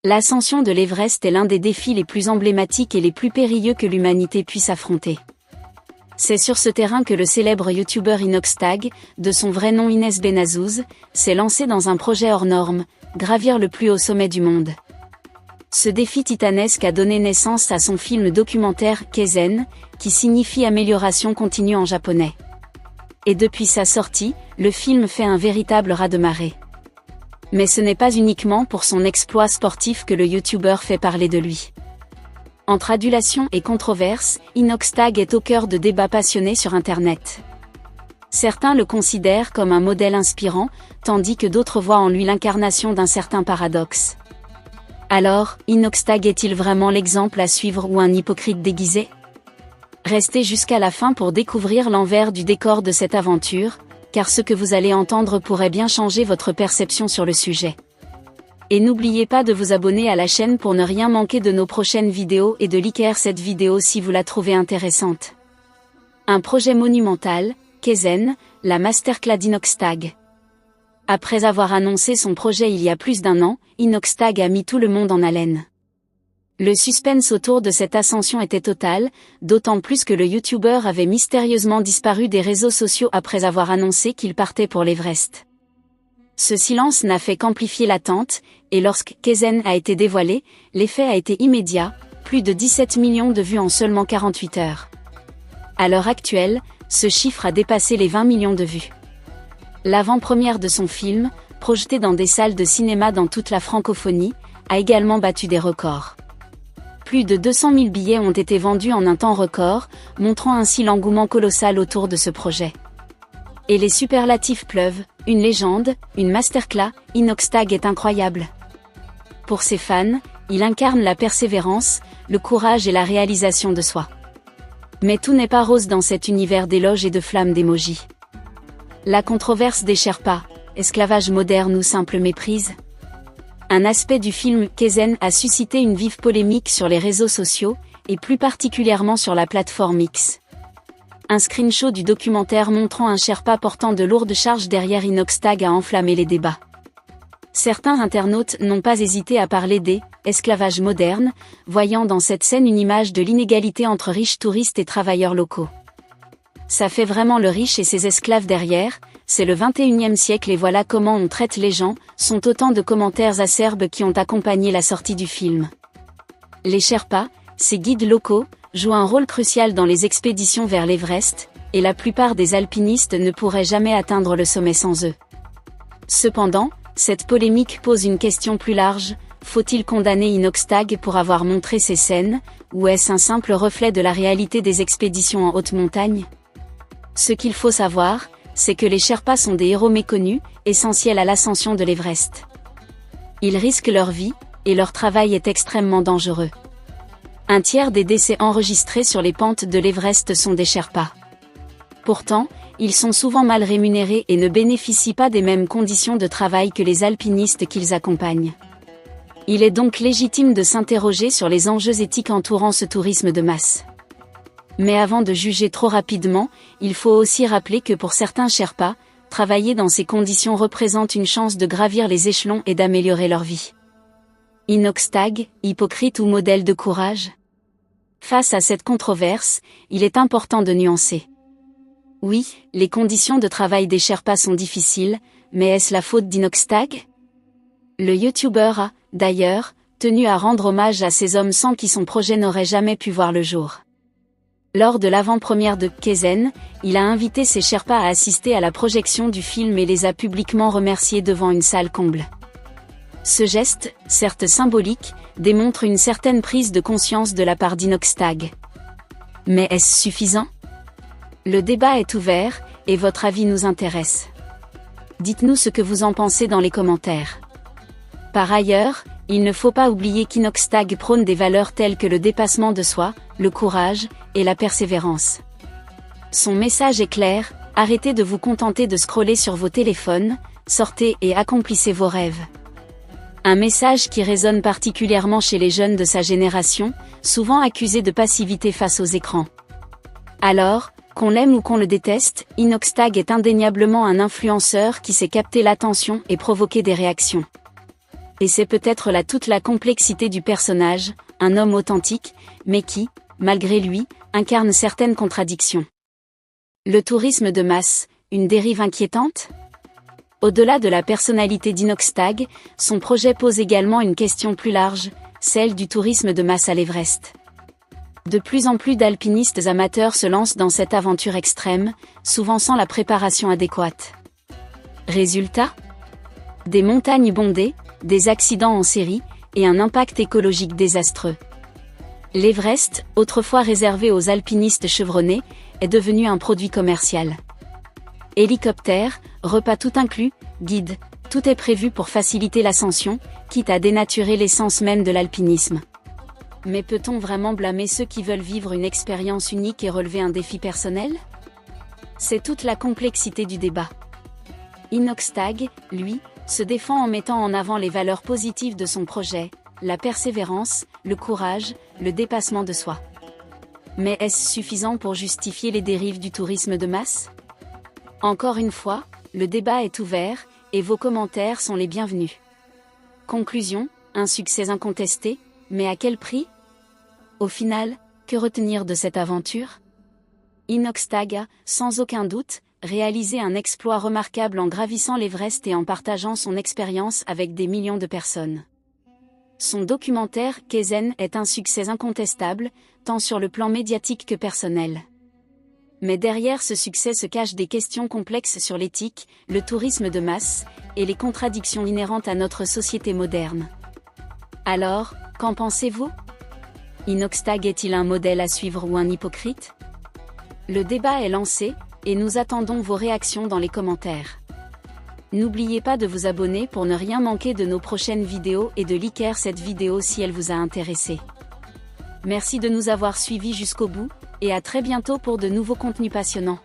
L'ascension de l'Everest est l'un des défis les plus emblématiques et les plus périlleux que l'humanité puisse affronter. C'est sur ce terrain que le célèbre youtubeur Inoxtag, de son vrai nom Inès Benazouz, s'est lancé dans un projet hors norme, gravir le plus haut sommet du monde. Ce défi titanesque a donné naissance à son film documentaire Kaizen, qui signifie amélioration continue en japonais. Et depuis sa sortie, le film fait un véritable raz-de-marée. Mais ce n'est pas uniquement pour son exploit sportif que le youtubeur fait parler de lui. Entre adulation et controverse, Inoxtag est au cœur de débats passionnés sur Internet. Certains le considèrent comme un modèle inspirant, tandis que d'autres voient en lui l'incarnation d'un certain paradoxe. Alors, Inoxtag est-il vraiment l'exemple à suivre ou un hypocrite déguisé ? Restez jusqu'à la fin pour découvrir l'envers du décor de cette aventure, car ce que vous allez entendre pourrait bien changer votre perception sur le sujet. Et n'oubliez pas de vous abonner à la chaîne pour ne rien manquer de nos prochaines vidéos et de liker cette vidéo si vous la trouvez intéressante. Un projet monumental, Kaizen, la masterclass d'Inoxtag. Après avoir annoncé son projet il y a plus d'1 an, Inoxtag a mis tout le monde en haleine. Le suspense autour de cette ascension était total, d'autant plus que le youtubeur avait mystérieusement disparu des réseaux sociaux après avoir annoncé qu'il partait pour l'Everest. Ce silence n'a fait qu'amplifier l'attente, et lorsque Kaizen a été dévoilé, l'effet a été immédiat, plus de 17 millions de vues en seulement 48 heures. À l'heure actuelle, ce chiffre a dépassé les 20 millions de vues. L'avant-première de son film, projeté dans des salles de cinéma dans toute la francophonie, a également battu des records. Plus de 200 000 billets ont été vendus en un temps record, montrant ainsi l'engouement colossal autour de ce projet. Et les superlatifs pleuvent, une légende, une masterclass, Inoxtag est incroyable. Pour ses fans, il incarne la persévérance, le courage et la réalisation de soi. Mais tout n'est pas rose dans cet univers d'éloges et de flammes d'émojis. La controverse des Sherpas, esclavage moderne ou simple méprise ? Un aspect du film Kaizen a suscité une vive polémique sur les réseaux sociaux, et plus particulièrement sur la plateforme X. Un screenshot du documentaire montrant un Sherpa portant de lourdes charges derrière Inoxtag a enflammé les débats. Certains internautes n'ont pas hésité à parler des « esclavage moderne », voyant dans cette scène une image de l'inégalité entre riches touristes et travailleurs locaux. Ça fait vraiment le riche et ses esclaves derrière, c'est le 21e siècle et voilà comment on traite les gens, sont autant de commentaires acerbes qui ont accompagné la sortie du film. Les Sherpas, ces guides locaux, jouent un rôle crucial dans les expéditions vers l'Everest, et la plupart des alpinistes ne pourraient jamais atteindre le sommet sans eux. Cependant, cette polémique pose une question plus large, faut-il condamner Inoxtag pour avoir montré ces scènes, ou est-ce un simple reflet de la réalité des expéditions en haute montagne ? Ce qu'il faut savoir, c'est que les Sherpas sont des héros méconnus, essentiels à l'ascension de l'Everest. Ils risquent leur vie, et leur travail est extrêmement dangereux. Un tiers des décès enregistrés sur les pentes de l'Everest sont des Sherpas. Pourtant, ils sont souvent mal rémunérés et ne bénéficient pas des mêmes conditions de travail que les alpinistes qu'ils accompagnent. Il est donc légitime de s'interroger sur les enjeux éthiques entourant ce tourisme de masse. Mais avant de juger trop rapidement, il faut aussi rappeler que pour certains Sherpas, travailler dans ces conditions représente une chance de gravir les échelons et d'améliorer leur vie. Inoxtag, hypocrite ou modèle de courage ? Face à cette controverse, il est important de nuancer. Oui, les conditions de travail des Sherpas sont difficiles, mais est-ce la faute d'Inoxtag ? Le youtubeur a, d'ailleurs, tenu à rendre hommage à ces hommes sans qui son projet n'aurait jamais pu voir le jour. Lors de l'avant-première de Kaizen, il a invité ses Sherpas à assister à la projection du film et les a publiquement remerciés devant une salle comble. Ce geste, certes symbolique, démontre une certaine prise de conscience de la part d'Inoxtag. Mais est-ce suffisant ? Le débat est ouvert, et votre avis nous intéresse. Dites-nous ce que vous en pensez dans les commentaires. Par ailleurs, il ne faut pas oublier qu'Inoxtag prône des valeurs telles que le dépassement de soi, le courage, et la persévérance. Son message est clair, arrêtez de vous contenter de scroller sur vos téléphones, sortez et accomplissez vos rêves. Un message qui résonne particulièrement chez les jeunes de sa génération, souvent accusés de passivité face aux écrans. Alors, qu'on l'aime ou qu'on le déteste, Inoxtag est indéniablement un influenceur qui sait capter l'attention et provoquer des réactions. Et c'est peut-être là toute la complexité du personnage, un homme authentique, mais qui, malgré lui, incarne certaines contradictions. Le tourisme de masse, une dérive inquiétante ? Au-delà de la personnalité d'Inoxtag, son projet pose également une question plus large, celle du tourisme de masse à l'Everest. De plus en plus d'alpinistes amateurs se lancent dans cette aventure extrême, souvent sans la préparation adéquate. Résultat ? Des montagnes bondées, des accidents en série, et un impact écologique désastreux. L'Everest, autrefois réservé aux alpinistes chevronnés, est devenu un produit commercial. Hélicoptère, repas tout inclus, guide, tout est prévu pour faciliter l'ascension, quitte à dénaturer l'essence même de l'alpinisme. Mais peut-on vraiment blâmer ceux qui veulent vivre une expérience unique et relever un défi personnel ? C'est toute la complexité du débat. Inoxtag, lui, se défend en mettant en avant les valeurs positives de son projet, la persévérance, le courage, le dépassement de soi. Mais est-ce suffisant pour justifier les dérives du tourisme de masse ? Encore une fois, le débat est ouvert, et vos commentaires sont les bienvenus. Conclusion, un succès incontesté, mais à quel prix ? Au final, que retenir de cette aventure ? Inoxtag a, sans aucun doute, réalisé un exploit remarquable en gravissant l'Everest et en partageant son expérience avec des millions de personnes. Son documentaire Kaizen est un succès incontestable, tant sur le plan médiatique que personnel. Mais derrière ce succès se cachent des questions complexes sur l'éthique, le tourisme de masse, et les contradictions inhérentes à notre société moderne. Alors, qu'en pensez-vous ? Inoxtag est-il un modèle à suivre ou un hypocrite ? Le débat est lancé, et nous attendons vos réactions dans les commentaires. N'oubliez pas de vous abonner pour ne rien manquer de nos prochaines vidéos et de liker cette vidéo si elle vous a intéressé. Merci de nous avoir suivis jusqu'au bout, et à très bientôt pour de nouveaux contenus passionnants.